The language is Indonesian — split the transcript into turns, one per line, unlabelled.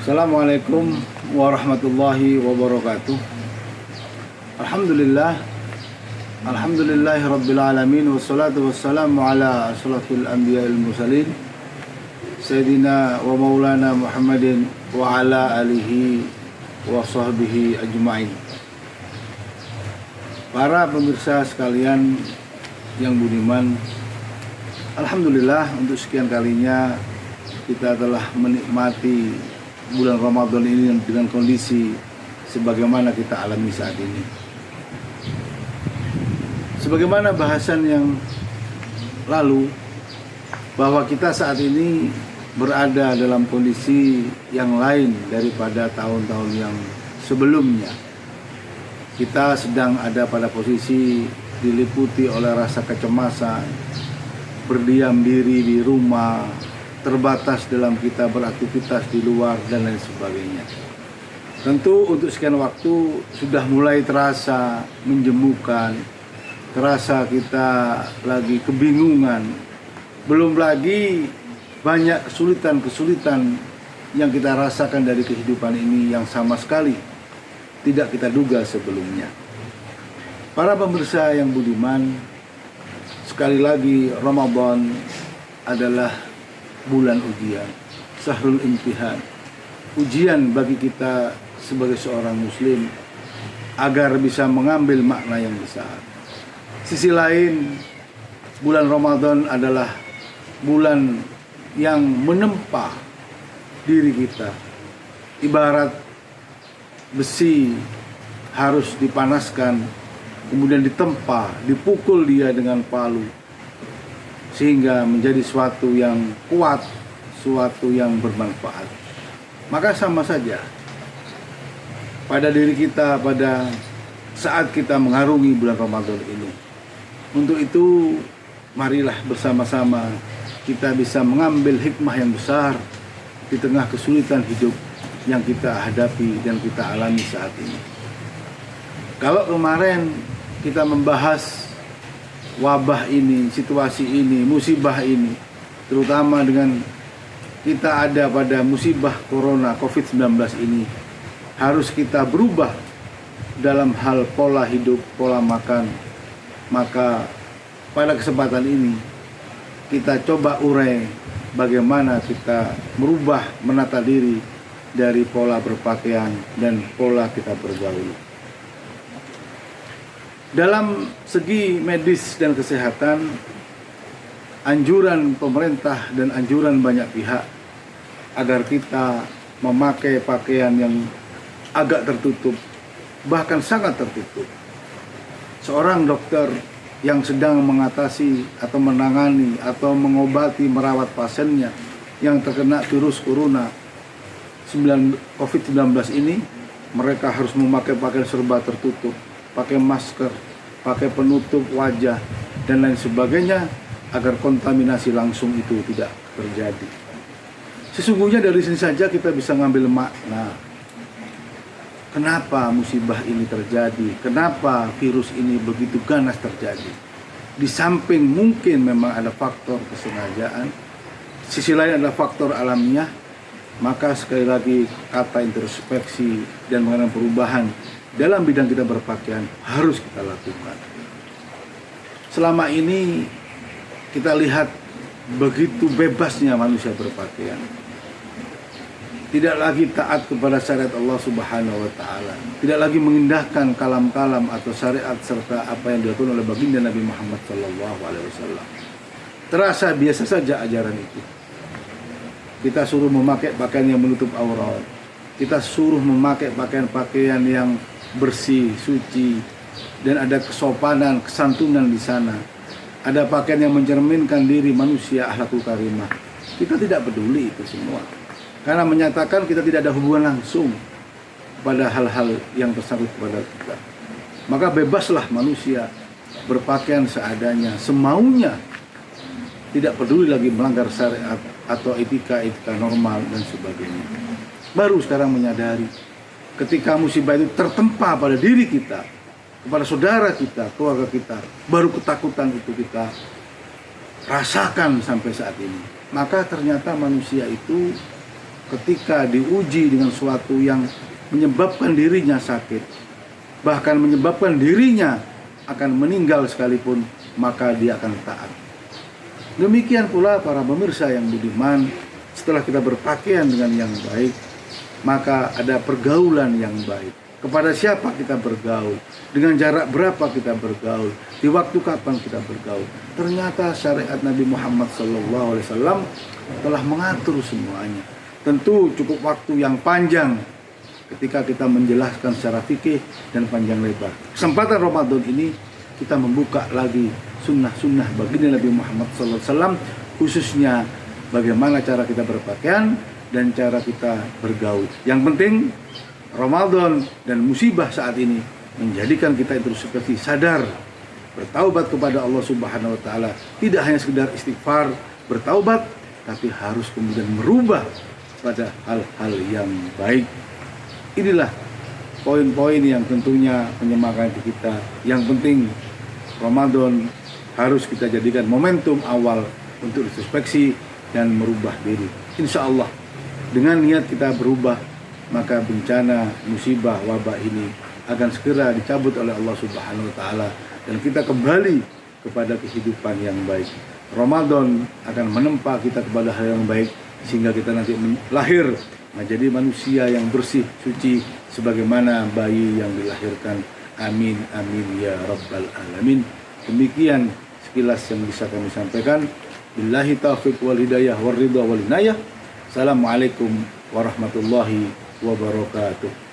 Assalamualaikum warahmatullahi wabarakatuh. Alhamdulillah, alhamdulillahi rabbil alamin, wassalatu wassalamu ala asyrafil anbiya'il mursalin Sayyidina wa maulana Muhammadin wa ala alihi wa sahbihi ajma'in. Para pemirsa sekalian yang budiman, alhamdulillah untuk sekian kalinya kita telah menikmati bulan Ramadan ini dengan kondisi sebagaimana kita alami saat ini. Sebagaimana bahasan yang lalu, bahwa kita saat ini berada dalam kondisi yang lain daripada tahun-tahun yang sebelumnya. Kita sedang ada pada posisi diliputi oleh rasa kecemasan, berdiam diri di rumah, terbatas dalam kita beraktivitas di luar dan lain sebagainya. Tentu untuk sekian waktu sudah mulai terasa menjemukan, terasa kita lagi kebingungan, belum lagi banyak kesulitan-kesulitan yang kita rasakan dari kehidupan ini yang sama sekali tidak kita duga sebelumnya. Para pemirsa yang budiman, sekali lagi Ramadan adalah bulan ujian, syahrul imtihan, ujian bagi kita sebagai seorang muslim agar bisa mengambil makna yang besar. Sisi lain, bulan Ramadan adalah bulan yang menempa diri kita. Ibarat besi harus dipanaskan, kemudian ditempa, dipukul dia dengan palu, sehingga menjadi suatu yang kuat, suatu yang bermanfaat. Maka sama saja pada diri kita pada saat kita mengarungi bulan Ramadan ini. Untuk itu, marilah bersama-sama kita bisa mengambil hikmah yang besar di tengah kesulitan hidup yang kita hadapi dan kita alami saat ini. Kalau kemarin kita membahas wabah ini, situasi ini, musibah ini, terutama dengan kita ada pada musibah corona COVID-19 ini, harus kita berubah dalam hal pola hidup, pola makan. Maka pada kesempatan ini kita coba urai bagaimana kita merubah, menata diri dari pola berpakaian dan pola kita bergaul. Dalam segi medis dan kesehatan, anjuran pemerintah dan anjuran banyak pihak agar kita memakai pakaian yang agak tertutup, bahkan sangat tertutup. Seorang dokter yang sedang mengatasi atau menangani atau mengobati, merawat pasiennya yang terkena virus corona COVID-19 ini, mereka harus memakai pakaian serba tertutup, pakai masker, pakai penutup wajah, dan lain sebagainya agar kontaminasi langsung itu tidak terjadi. Sesungguhnya dari sini saja kita bisa ngambil makna. Kenapa musibah ini terjadi? Kenapa virus ini begitu ganas terjadi? Di samping mungkin memang ada faktor kesengajaan, sisi lain adalah faktor alamiah. Maka sekali lagi kata introspeksi dan mengenai perubahan dalam bidang kita berpakaian harus kita lakukan. Selama ini kita lihat begitu bebasnya manusia berpakaian. Tidak lagi taat kepada syariat Allah Subhanahu wa taala. Tidak lagi mengindahkan kalam-kalam atau syariat serta apa yang dilakukan oleh baginda Nabi Muhammad SAW. Terasa biasa saja ajaran itu. Kita suruh memakai pakaian yang menutup aurat. Kita suruh memakai pakaian-pakaian yang bersih, suci, dan ada kesopanan, kesantunan di sana. Ada pakaian yang mencerminkan diri manusia akhlakul karimah. Kita tidak peduli itu semua, karena menyatakan kita tidak ada hubungan langsung pada hal-hal yang tersangkut kepada kita. Maka bebaslah manusia berpakaian seadanya, semaunya, tidak peduli lagi melanggar syariat atau etika normal dan sebagainya. Baru sekarang menyadari ketika musibah itu tertempa pada diri kita, kepada saudara kita, keluarga kita, baru ketakutan itu kita rasakan sampai saat ini. Maka ternyata manusia itu ketika diuji dengan suatu yang menyebabkan dirinya sakit, bahkan menyebabkan dirinya akan meninggal sekalipun, maka dia akan taat. Demikian pula para pemirsa yang budiman, setelah kita berpakaian dengan yang baik, maka ada pergaulan yang baik. Kepada siapa kita bergaul, dengan jarak berapa kita bergaul, di waktu kapan kita bergaul. Ternyata syariat Nabi Muhammad SAW telah mengatur semuanya. Tentu cukup waktu yang panjang ketika kita menjelaskan secara fikih dan panjang lebar. Kesempatan Ramadan ini kita membuka lagi sunnah-sunnah baginda Nabi Muhammad SAW, khususnya bagaimana cara kita berpakaian dan cara kita bergaul. Yang penting Ramadan dan musibah saat ini menjadikan kita introspeksi, sadar, bertaubat kepada Allah Subhanahu wa taala. Tidak hanya sekedar istighfar, bertaubat, tapi harus kemudian merubah pada hal-hal yang baik. Inilah poin-poin yang tentunya menyemangati kita. Yang penting Ramadan harus kita jadikan momentum awal untuk introspeksi dan merubah diri. Insya Allah dengan niat kita berubah, maka bencana, musibah, wabah ini akan segera dicabut oleh Allah Subhanahu wa taala dan kita kembali kepada kehidupan yang baik. Ramadan akan menempa kita kepada hal yang baik sehingga kita nanti lahir menjadi manusia yang bersih, suci sebagaimana bayi yang dilahirkan. Amin amin ya rabbal alamin. Demikian sekilas yang bisa kami sampaikan. Billahi taufiq wal hidayah war ridha wal inayah. Assalamualaikum warahmatullahi wabarakatuh.